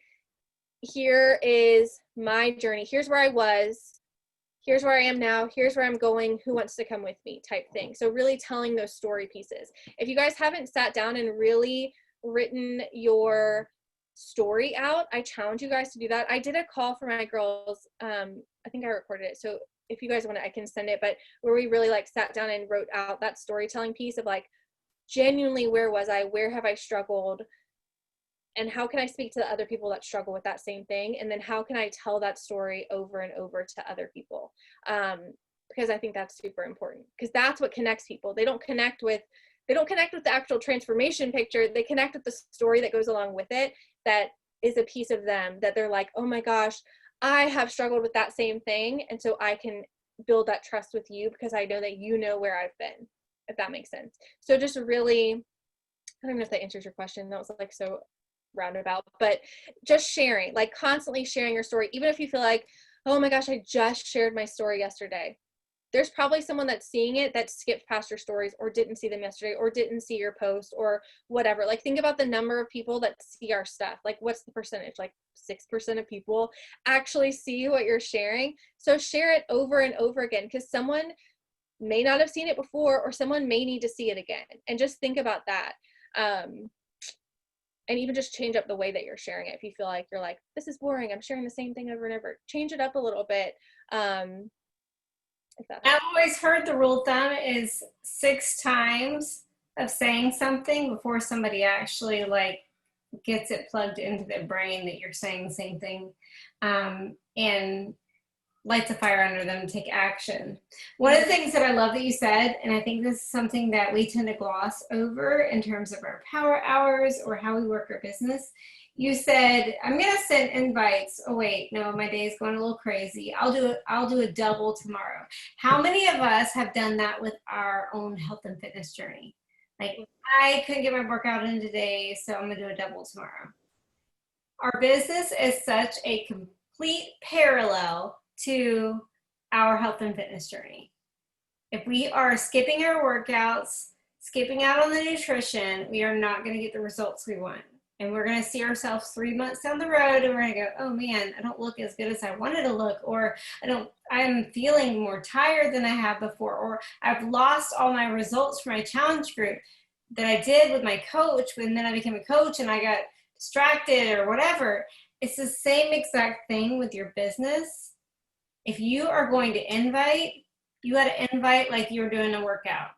Speaker 2: here is my journey. Here's where I was. Here's where I am now. Here's where I'm going. Who wants to come with me type thing. So really telling those story pieces. If you guys haven't sat down and really written your story out, I challenge you guys to do that. I did a call for my girls. I think I recorded it. So if you guys want it, I can send it, but where we really like sat down and wrote out that storytelling piece of like, genuinely, where was I? Where have I struggled? And how can I speak to the other people that struggle with that same thing? And then how can I tell that story over and over to other people? Because I think that's super important, because that's what connects people. They don't connect with the actual transformation picture. They connect with the story that goes along with it, that is a piece of them that they're like, oh my gosh, I have struggled with that same thing. And so I can build that trust with you because I know that you know where I've been, if that makes sense. So just really, I don't know if that answers your question. That was like so roundabout, but just sharing, like constantly sharing your story. Even if you feel like, oh my gosh, I just shared my story yesterday. There's probably someone that's seeing it that skipped past your stories or didn't see them yesterday or didn't see your post or whatever. Like think about the number of people that see our stuff. Like what's the percentage? Like 6% of people actually see what you're sharing. So share it over and over again, because someone may not have seen it before or someone may need to see it again. And just think about that. And even just change up the way that you're sharing it. If you feel like you're like, this is boring, I'm sharing the same thing over and over, change it up a little bit.
Speaker 1: I've always heard the rule of thumb is 6 times of saying something before somebody actually like gets it plugged into their brain that you're saying the same thing, and lights a fire under them to take action. One of the things that I love that you said, and I think this is something that we tend to gloss over in terms of our power hours or how we work our business. You said, I'm going to send invites. Oh wait, no, my day is going a little crazy. I'll do a double tomorrow. How many of us have done that with our own health and fitness journey? Like, I couldn't get my workout in today, so I'm going to do a double tomorrow. Our business is such a complete parallel to our health and fitness journey. If we are skipping our workouts, skipping out on the nutrition, we are not going to get the results we want. And we're going to see ourselves 3 months down the road and we're going to go, oh man, I don't look as good as I wanted to look, or I'm feeling more tired than I have before, or I've lost all my results from my challenge group that I did with my coach, and then I became a coach and I got distracted or whatever. It's the same exact thing with your business. If you are going to invite, you got to invite like you're doing a workout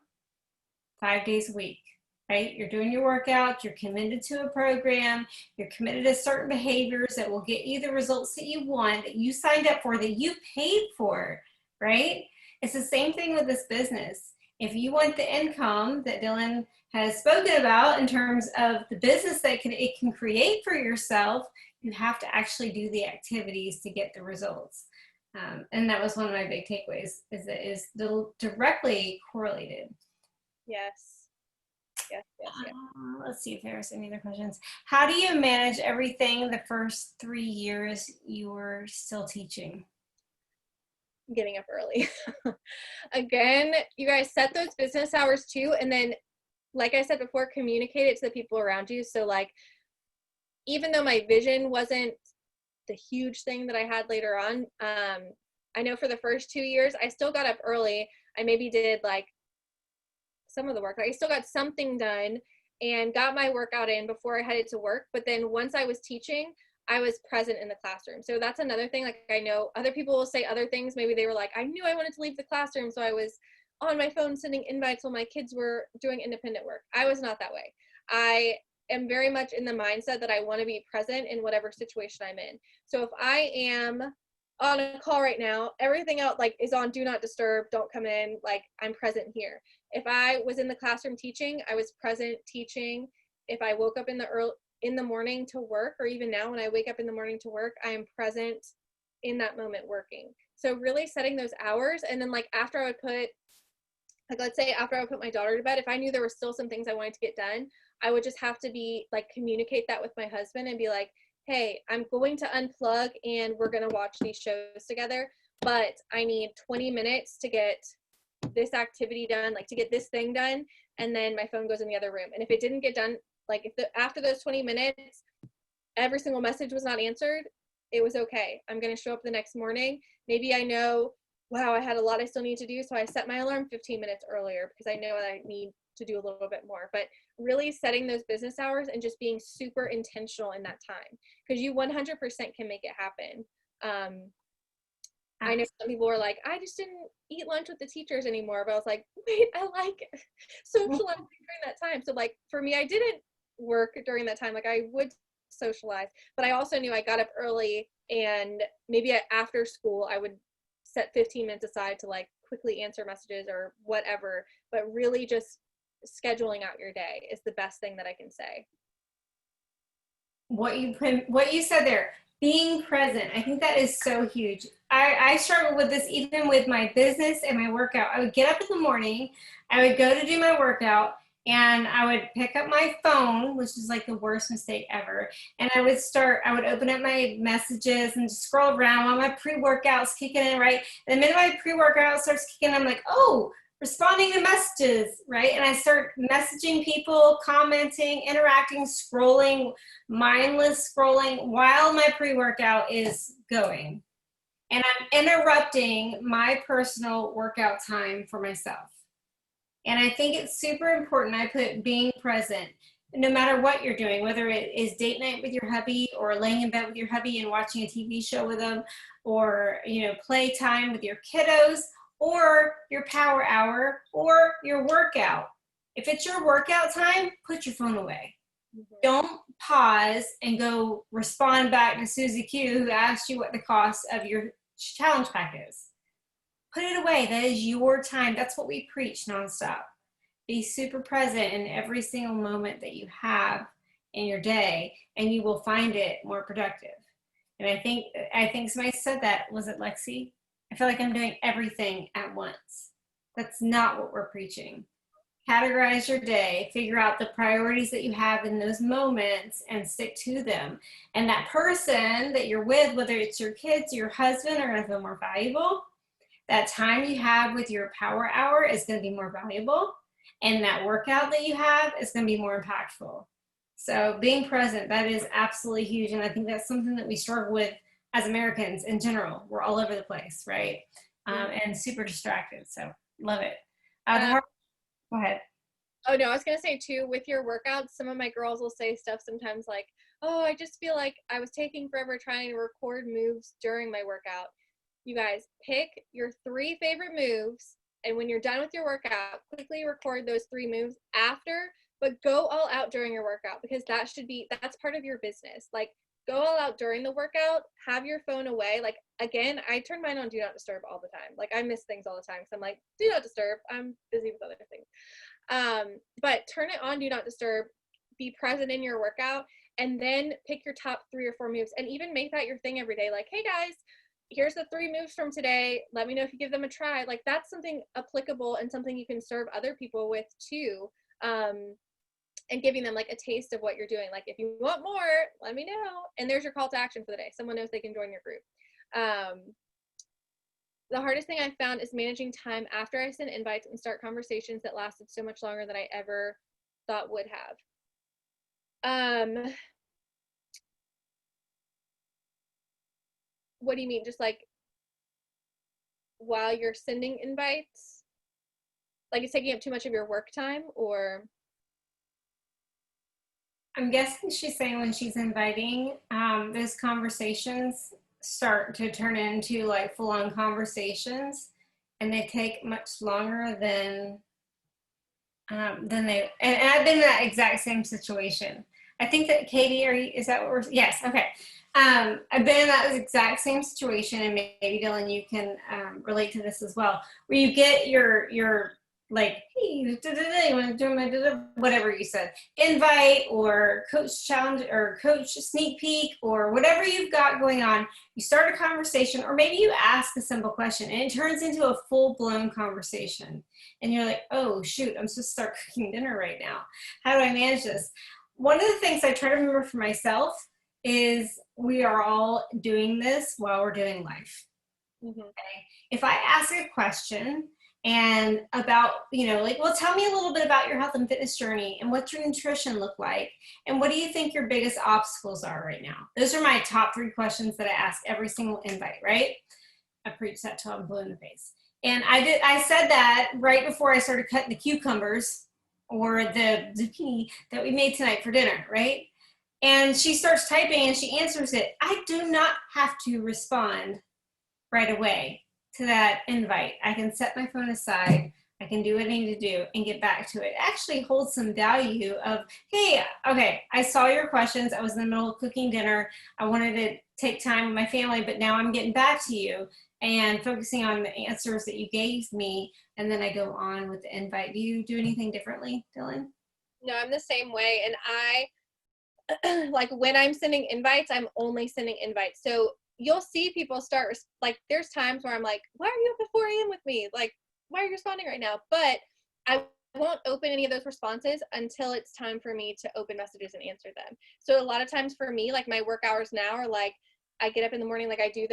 Speaker 1: 5 days a week, right? You're doing your workout, you're committed to a program, you're committed to certain behaviors that will get you the results that you want, that you signed up for, that you paid for, right? It's the same thing with this business. If you want the income that Dylan has spoken about in terms of the business that it can create for yourself, you have to actually do the activities to get the results. And that was one of my big takeaways, is that it is directly correlated.
Speaker 2: Yes.
Speaker 1: Let's see if there's any other questions. How do you manage everything the first 3 years you were still teaching?
Speaker 2: Getting up early. Again, you guys set those business hours too. And then, like I said before, communicate it to the people around you. So like, even though my vision wasn't the huge thing that I had later on, I know for the first 2 years, I still got up early. I maybe did like some of the work. I still got something done and got my workout in before I headed to work. But then once I was teaching, I was present in the classroom. So that's another thing. Like I know other people will say other things. Maybe they were like, I knew I wanted to leave the classroom, so I was on my phone sending invites while my kids were doing independent work. I was not that way. I am very much in the mindset that I want to be present in whatever situation I'm in. So if I am on a call right now, everything else like is on do not disturb, don't come in, like I'm present here. If I was in the classroom teaching, I was present teaching. If I woke up in the morning to work, or even now when I wake up in the morning to work, I am present in that moment working. So really setting those hours, and then like after I would put, like let's say after I would put my daughter to bed, if I knew there were still some things I wanted to get done, I would just have to be like communicate that with my husband and be like, hey, I'm going to unplug and we're going to watch these shows together, but I need 20 minutes to get this activity done, like to get this thing done, and then my phone goes in the other room. And if it didn't get done, like if after those 20 minutes every single message was not answered, it was okay. I'm going to show up the next morning. Maybe I know, wow, I had a lot I still need to do, so I set my alarm 15 minutes earlier because I know I need to do a little bit more. But really setting those business hours and just being super intentional in that time, because you 100% can make it happen. I know some people are like, I just didn't eat lunch with the teachers anymore, but I was like, wait, I like socializing during that time. So like for me, I didn't work during that time. Like I would socialize, but I also knew I got up early, and maybe after school I would set 15 minutes aside to like quickly answer messages or whatever. But really just scheduling out your day is the best thing that I can say.
Speaker 1: What you said there, being present, I think that is so huge. I struggle with this even with my business and my workout. I would get up in the morning, I would go to do my workout, and I would pick up my phone, which is like the worst mistake ever, and I would open up my messages and just scroll around while my pre-workout's kicking in, right? And the minute my pre-workout starts kicking in, I'm like, oh, responding to messages, right? And I start messaging people, commenting, interacting, scrolling, mindless scrolling while my pre-workout is going. And I'm interrupting my personal workout time for myself. And I think it's super important. I put being present, no matter what you're doing, whether it is date night with your hubby or laying in bed with your hubby and watching a TV show with them, or play time with your kiddos, or your power hour, or your workout. If it's your workout time, put your phone away. Mm-hmm. Don't pause and go respond back to Susie Q, who asked you what the cost of your challenge pack is. Put it away. That is your time. That's what we preach nonstop. Be super present in every single moment that you have in your day, and you will find it more productive. And I think somebody said that. Was it Lexi? I feel like I'm doing everything at once. That's not what we're preaching. Categorize your day, figure out the priorities that you have in those moments, and stick to them. And that person that you're with, whether it's your kids, your husband, are going to feel more valuable. That time you have with your power hour is going to be more valuable. And that workout that you have is going to be more impactful. So being present, that is absolutely huge. And I think that's something that we struggle with as Americans in general. We're all over the place, right? And super distracted. So love it. Go ahead.
Speaker 2: Oh no, I was gonna say too, with your workouts, some of my girls will say stuff sometimes like, oh, I just feel like I was taking forever trying to record moves during my workout. You guys, pick your 3 favorite moves, and when you're done with your workout, quickly record those 3 moves after, but go all out during your workout, because that's part of your business. Like, go all out during the workout, have your phone away. Like, again, I turn mine on do not disturb all the time. Like, I miss things all the time, so I'm like, do not disturb, I'm busy with other things. But turn it on do not disturb, be present in your workout, and then pick your top 3 or 4 moves, and even make that your thing every day. Like, hey guys, here's the 3 moves from today, let me know if you give them a try. Like, that's something applicable and something you can serve other people with too, and giving them like a taste of what you're doing. Like, if you want more, let me know. And there's your call to action for the day. Someone knows they can join your group. The hardest thing I found is managing time after I send invites and start conversations that lasted so much longer than I ever thought would have. What do you mean? Just like while you're sending invites? Like, it's taking up too much of your work time, or?
Speaker 1: I'm guessing she's saying when she's inviting, those conversations start to turn into like full-on conversations, and they take much longer than they. And I've been in that exact same situation. I think that Katie, is that what we're, yes, okay. I've been in that exact same situation, and maybe Dylan, you can relate to this as well, where you get your like, hey, you want to do my whatever you said, invite or coach challenge or coach sneak peek or whatever you've got going on. You start a conversation, or maybe you ask a simple question, and it turns into a full blown conversation. And you're like, oh shoot, I'm supposed to start cooking dinner right now. How do I manage this? One of the things I try to remember for myself is we are all doing this while we're doing life.
Speaker 2: Mm-hmm.
Speaker 1: Okay? If I ask a question and about, like, well, tell me a little bit about your health and fitness journey and what's your nutrition look like and what do you think your biggest obstacles are right now? Those are my top 3 questions that I ask every single invite, right? I preach that till I'm blue in the face. And I said that right before I started cutting the cucumbers or the zucchini that we made tonight for dinner, right? And she starts typing and she answers it. I do not have to respond right away to that invite. I can set my phone aside. I can do what I need to do and get back to it. It actually holds some value of, hey, okay, I saw your questions. I was in the middle of cooking dinner. I wanted to take time with my family, but now I'm getting back to you and focusing on the answers that you gave me. And then I go on with the invite. Do you do anything differently, Dylan?
Speaker 2: No, I'm the same way. And like when I'm sending invites, I'm only sending invites. So you'll see people start, like, there's times where I'm like, why are you up at 4 a.m. with me? Like, why are you responding right now? But I won't open any of those responses until it's time for me to open messages and answer them. So a lot of times for me, like my work hours now are like, I get up in the morning, like I do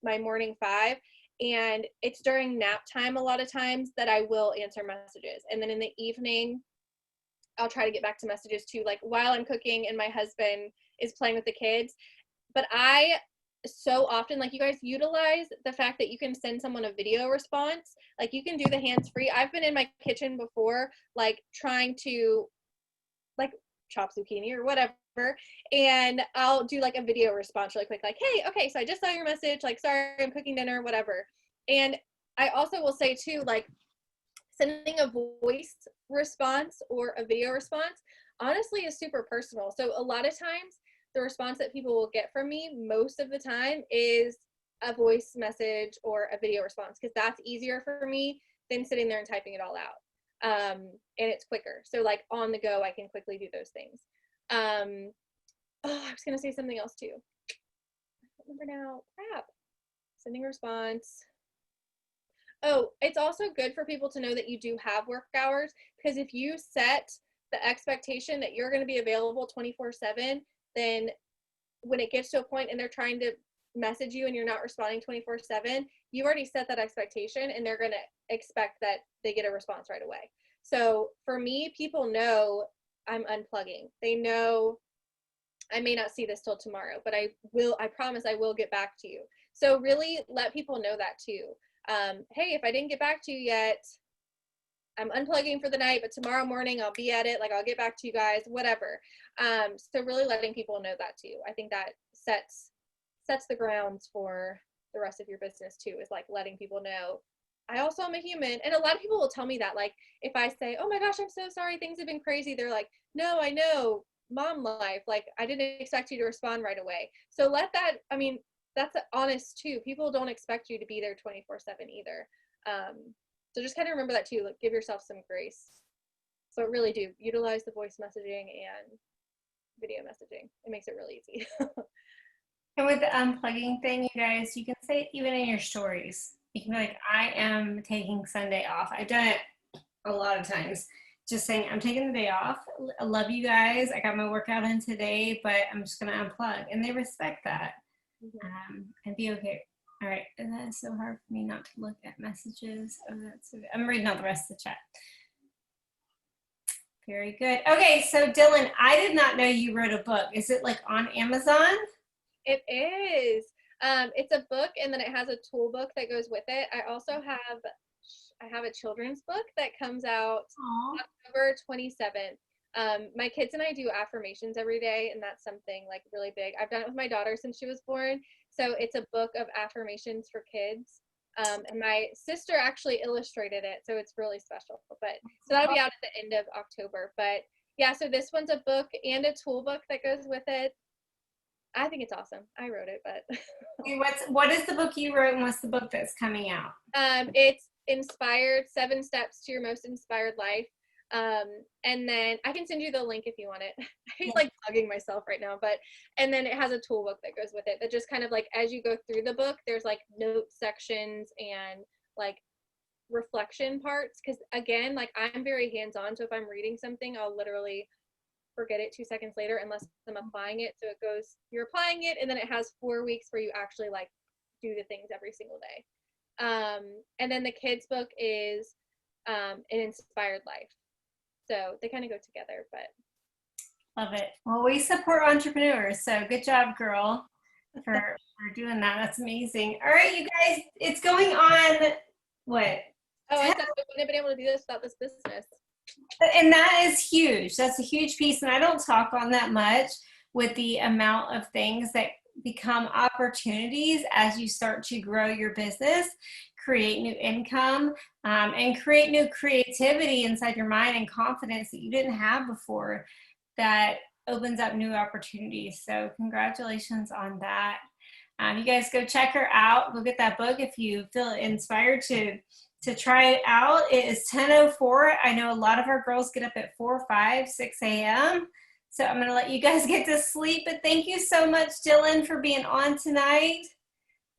Speaker 2: my morning 5, and it's during nap time a lot of times that I will answer messages. And then in the evening, I'll try to get back to messages too, like while I'm cooking and my husband is playing with the kids. But I so often, like, you guys utilize the fact that you can send someone a video response. Like, you can do the hands-free. I've been in my kitchen before, like trying to like chop zucchini or whatever, and I'll do like a video response really quick, like, hey, okay, so I just saw your message, like, sorry, I'm cooking dinner, whatever. And I also will say too, like, sending a voice response or a video response honestly is super personal. So a lot of times the response that people will get from me most of the time is a voice message or a video response, because that's easier for me than sitting there and typing it all out. And it's quicker. So like on the go, I can quickly do those things. I was going to say something else too. I don't remember now. Crap. Sending a response. Oh, it's also good for people to know that you do have work hours, because if you set the expectation that you're going to be available 24/7, then when it gets to a point and they're trying to message you and you're not responding 24/7, you already set that expectation and they're going to expect that they get a response right away. So for me, people know I'm unplugging. They know I may not see this till tomorrow, but I promise I will get back to you. So really let people know that too. Hey, if I didn't get back to you yet, I'm unplugging for the night, but tomorrow morning I'll be at it. Like, I'll get back to you guys, whatever. So really letting people know that too. I think that sets the grounds for the rest of your business too, is like letting people know I also am a human. And a lot of people will tell me that, like, if I say, oh my gosh, I'm so sorry, things have been crazy, they're like, no, I know, mom life, like, I didn't expect you to respond right away. So that's honest too. People don't expect you to be there 24/7 either. So just kind of remember that too, like, give yourself some grace. But really do utilize the voice messaging and video messaging. It makes it really easy.
Speaker 1: And with the unplugging thing, you guys, you can say it even in your stories. You can be like, I am taking Sunday off. I've done it a lot of times. Just saying, I'm taking the day off. I love you guys. I got my workout in today, but I'm just going to unplug. And they respect that. And be okay. All right. And that is so hard for me not to look at messages. Oh, that's so good. I'm reading out the rest of the chat. Very good. Okay. So Dylan, I did not know you wrote a book. Is it like on Amazon?
Speaker 2: It is. It's a book, and then it has a tool book that goes with it. I also have a children's book that comes out October 27th. My kids and I do affirmations every day, and that's something like really big. I've done it with my daughter since she was born. So it's a book of affirmations for kids. And my sister actually illustrated it, so it's really special. But so that'll be out at the end of October. But Yeah, so this one's a book and a tool book that goes with it. I think it's awesome. I wrote it, but
Speaker 1: Okay, what is the book you wrote and what's the book that's coming out?
Speaker 2: it's inspired 7 steps to your most inspired life. Um, and then I can send you the link if you want it. I hate
Speaker 1: Yeah.
Speaker 2: like plugging myself right now, but and then it has a tool book that goes with it that just kind of like as you go through the book, there's like note sections and like reflection parts. Because again, like I'm very hands-on, so if I'm reading something, I'll literally forget it 2 seconds later unless I'm applying it. So it goes, you're applying it, and then it has 4 weeks where you actually like do the things every single day. And then the kids book is an inspired life. So they kind of go together, but
Speaker 1: Love it. Well, we support entrepreneurs, so good job, girl, for doing that. That's amazing. All right, you guys, it's going on what?
Speaker 2: oh, I said I wouldn't have been able to do this without this business.
Speaker 1: And that is huge. That's a huge piece. And I don't talk on that much with the amount of things that become opportunities as you start to grow your business, create new income, and create new creativity inside your mind and confidence that you didn't have before. That opens up new opportunities. So congratulations on that. You guys go check her out. Go get that book if you feel inspired to try it out. It is 10:04. I know a lot of our girls get up at 4, 5, 6 a.m. So I'm going to let you guys get to sleep. But thank you so much, Dylan, for being on tonight.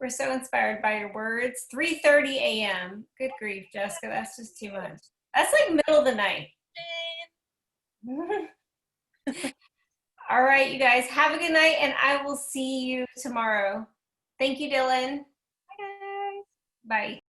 Speaker 1: We're so inspired by your words. 3:30 a.m. Good grief, Jessica. That's just too much. That's like middle of the night. All right, you guys, have a good night, and I will see you tomorrow. Thank you, Dylan.
Speaker 2: Bye, guys.
Speaker 1: Bye.